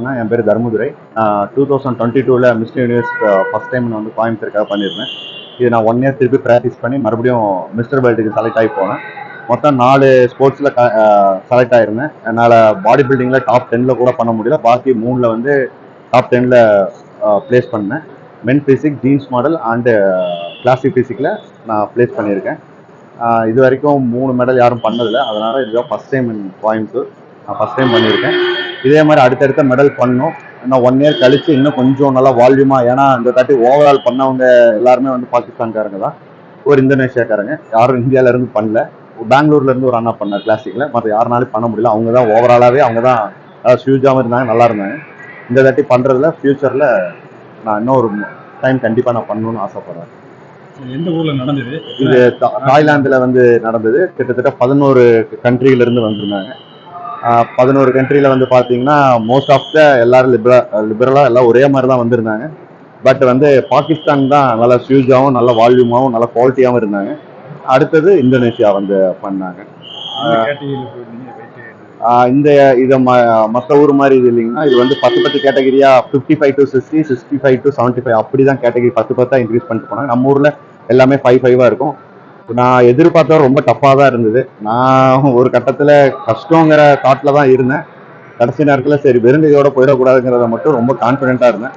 வணக்கம்ண்ணா. என் பேர் Dharmadurai. 2022 mister universe first time நான் வந்து கோயம்புத்தூருக்காக பண்ணியிருந்தேன். இது நான் 1 இயர் திருப்பி ப்ராக்டிஸ் பண்ணி மறுபடியும் மிஸ்டர் வேர்ல்டுக்கு செலக்ட் ஆகி போனேன். மொத்தம் 4 ஸ்போர்ட்ஸில் செலக்ட் ஆகிருந்தேன். என்னால் பாடி பில்டிங்கில் டாப் 10ல் கூட பண்ண முடியல. பாக்கி 3ல் வந்து டாப் 10ல் ப்ளேஸ் பண்ணேன். Men physique, jeans model and classic ஃபிசிக்கில் நான் ப்ளேஸ் பண்ணியிருக்கேன். இது வரைக்கும் 3 மெடல் யாரும் பண்ணதில்லை. அதனால் இதுதான் ஃபஸ்ட் டைம் இன் கோயம்புத்தூர். நான் ஃபஸ்ட் டைம் பண்ணியிருக்கேன். இதே மாதிரி அடுத்தடுத்த மெடல் பண்ணணும். இன்னும் 1 இயர் கழிச்சு இன்னும் கொஞ்சம் நல்லா வால்யூமாக, ஏன்னா இந்த தாட்டி ஓவரால் பண்ணவங்க எல்லாருமே வந்து பாகிஸ்தான்காரங்க தான், ஒரு இந்தோனேஷியாக்காரங்க, யாரும் இந்தியாவிலேருந்து பண்ணல. பெங்களூர்லேருந்து ஒரு அண்ணா பண்ணார் கிளாசிக்கில். மற்ற யாருனாலும் பண்ண முடியல. அவங்க தான் ஓவராலாகவே அவங்க தான் ஹியூஜாகவும் இருந்தாங்க, நல்லா இருந்தாங்க. இந்த தாட்டி பண்ணுறதுல ஃப்யூச்சரில் நான் இன்னும் ஒரு டைம் கண்டிப்பாக நான் பண்ணணும்னு ஆசைப்படுறேன். எந்த ஊர்ல நடந்தது இது? தாய்லாந்துல வந்து நடந்தது. கிட்டத்தட்ட 11 கண்ட்ரியிலிருந்து வந்திருந்தாங்க. 11 கண்ட்ரியில வந்து பார்த்தீங்கன்னா மோஸ்ட் ஆஃப் த எல்லாரும் லிபரலா எல்லாம் ஒரே மாதிரி தான் வந்திருந்தாங்க. பட் வந்து பாகிஸ்தான் தான் நல்லா ஹியூஜாகவும் நல்ல வால்யூமாகவும் நல்ல குவாலிட்டியாகவும் இருந்தாங்க. அடுத்தது இந்தோனேஷியா வந்து பண்ணாங்க. இந்த இதை மற்ற ஊர் மாதிரி இது இல்லைங்கன்னா, இது வந்து 10 கேட்டகரியா 55 to 60, 65 to 75 அப்படி தான் கேட்டகரி 10 இன்க்ரீஸ் பண்ணிட்டு போனாங்க. நம்ம ஊர்ல எல்லாமே 5 இருக்கும். நான் எதிர்பார்த்த ரொம்ப டஃப்பாக தான் இருந்தது. நான் ஒரு கட்டத்தில் கஷ்டங்கிற தாட்டில் தான் இருந்தேன். கடைசி நேரத்தில் சரி வெறுங்கையோட போயிடக்கூடாதுங்கிறத மட்டும் ரொம்ப கான்ஃபிடென்ட்டாக இருந்தேன்.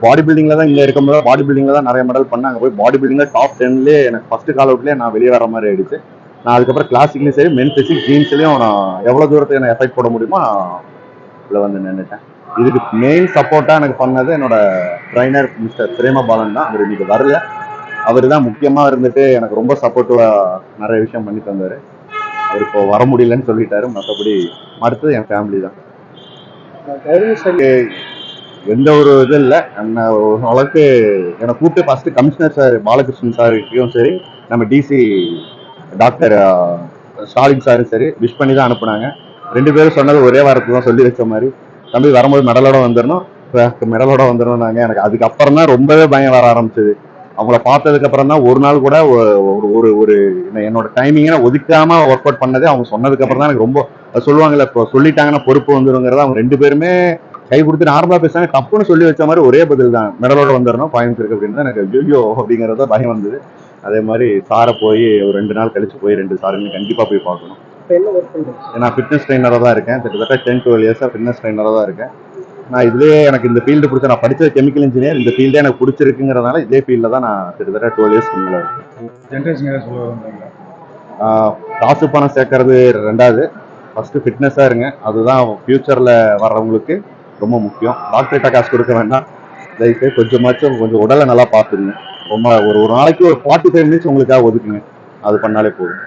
பாடி பில்டிங்கில் தான் இங்கே இருக்கும்போது பாடி பில்டிங்கில் தான் நிறைய மெடல் பண்ணாங்க. போய் பாடி பில்டிங்கில் டாப் 10லேயே எனக்கு ஃபஸ்ட்டு கால் அவுட்லேயே நான் வெளியே வர மாதிரி ஆயிடுச்சு. நான் அதுக்கப்புறம் கிளாசிக்லையும் சரி மென் ஃபிசிக் ஜீன்ஸ்லையும் நான் எவ்வளோ தூரத்துக்கு எனக்கு எஃபெக்ட் போட முடியுமோ நான் இதில் வந்து நின்றுட்டேன். இதுக்கு மெயின் சப்போர்ட்டாக எனக்கு பண்ணது என்னோட ட்ரைனர் மிஸ்டர் பிரேம பாலன் தான். அவர் இன்னைக்கு வரல. அவர் தான் முக்கியமாக இருந்துட்டு எனக்கு ரொம்ப சப்போர்ட்டிவாக நிறைய விஷயம் பண்ணி தந்தார். அவர் இப்போ வர முடியலன்னு சொல்லிட்டாரு. மற்றபடி அடுத்தது என் ஃபேமிலி தான். எந்த ஒரு இது இல்லை. அளவுக்கு என்னை கூப்பிட்டு ஃபர்ஸ்ட் கமிஷனர் சார் பாலகிருஷ்ணன் சாருக்கும் சரி, நம்ம டிசி டாக்டர் ஸ்டாலின் சாரும் சரி விஷ் பண்ணி தான் அனுப்புனாங்க. 2 பேரும் சொன்னது ஒரே வாரத்துக்கு தான் சொல்லி வச்ச மாதிரி, தம்பி வரும்போது மெடலோட வந்துடணும், மெடலோட வந்துடணும்னாங்க. எனக்கு அதுக்கப்புறம் தான் ரொம்பவே பயம் வர ஆரம்பிச்சது. அவங்கள பார்த்ததுக்கு அப்புறம் தான் ஒரு நாள் கூட ஒரு ஒரு என்னோட டைமிங்கை ஒதுக்காம ஒர்க் அவுட் பண்ணதே அவங்க சொன்னதுக்கு அப்புறம் தான் எனக்கு ரொம்ப சொல்லுவாங்கல்ல, இப்போ சொல்லிட்டாங்கன்னா பொறுப்பு வந்துருங்கிறத அவங்க 2 பேருமே கை கொடுத்து நார்மலா பேசாங்க. தப்புன்னு சொல்லி வச்ச மாதிரி ஒரே பதில் தான், மெடலோட வந்துடணும் கோயம்புத்தூருக்கு அப்படின்னு. எனக்கு ஐயோ அப்படிங்கிறத பயம் வந்தது. அதே மாதிரி சாரை போய் ஒரு 2 நாள் கழிச்சு போய் 2 சாருங்க கண்டிப்பா போய் பார்க்கணும். நான் ஃபிட்னஸ் ட்ரைனராக தான் இருக்கேன். கிட்டத்தட்ட 10-12 இயர்ஸாக ஃபிட்னஸ் ட்ரைனராக தான் இருக்கேன். நான் இதுலேயே எனக்கு இந்த ஃபீல்டு பிடிச்ச, நான் படித்தது கெமிக்கல் இன்ஜினியர், இந்த ஃபீல்டே எனக்கு பிடிச்சிருக்குங்கிறதுனால இதே ஃபீல்டில் தான் நான் கிட்டத்தட்ட 12 இயர்ஸ் காசு பணம் சேர்க்கறது 2வது. ஃபஸ்ட்டு ஃபிட்னஸாக இருங்க. அதுதான் ஃபியூச்சரில் வர்றவங்களுக்கு ரொம்ப முக்கியம். டாக்டர்கிட்ட காசு கொடுக்க வேண்டாம். தயவுசெய்து கொஞ்சம் உடலை நல்லா பார்த்துருங்க. ரொம்ப ஒரு நாளைக்கு ஒரு 45 மினிட்ஸ் உங்களுக்காக ஒதுக்குங்க. அது பண்ணாலே போதும்.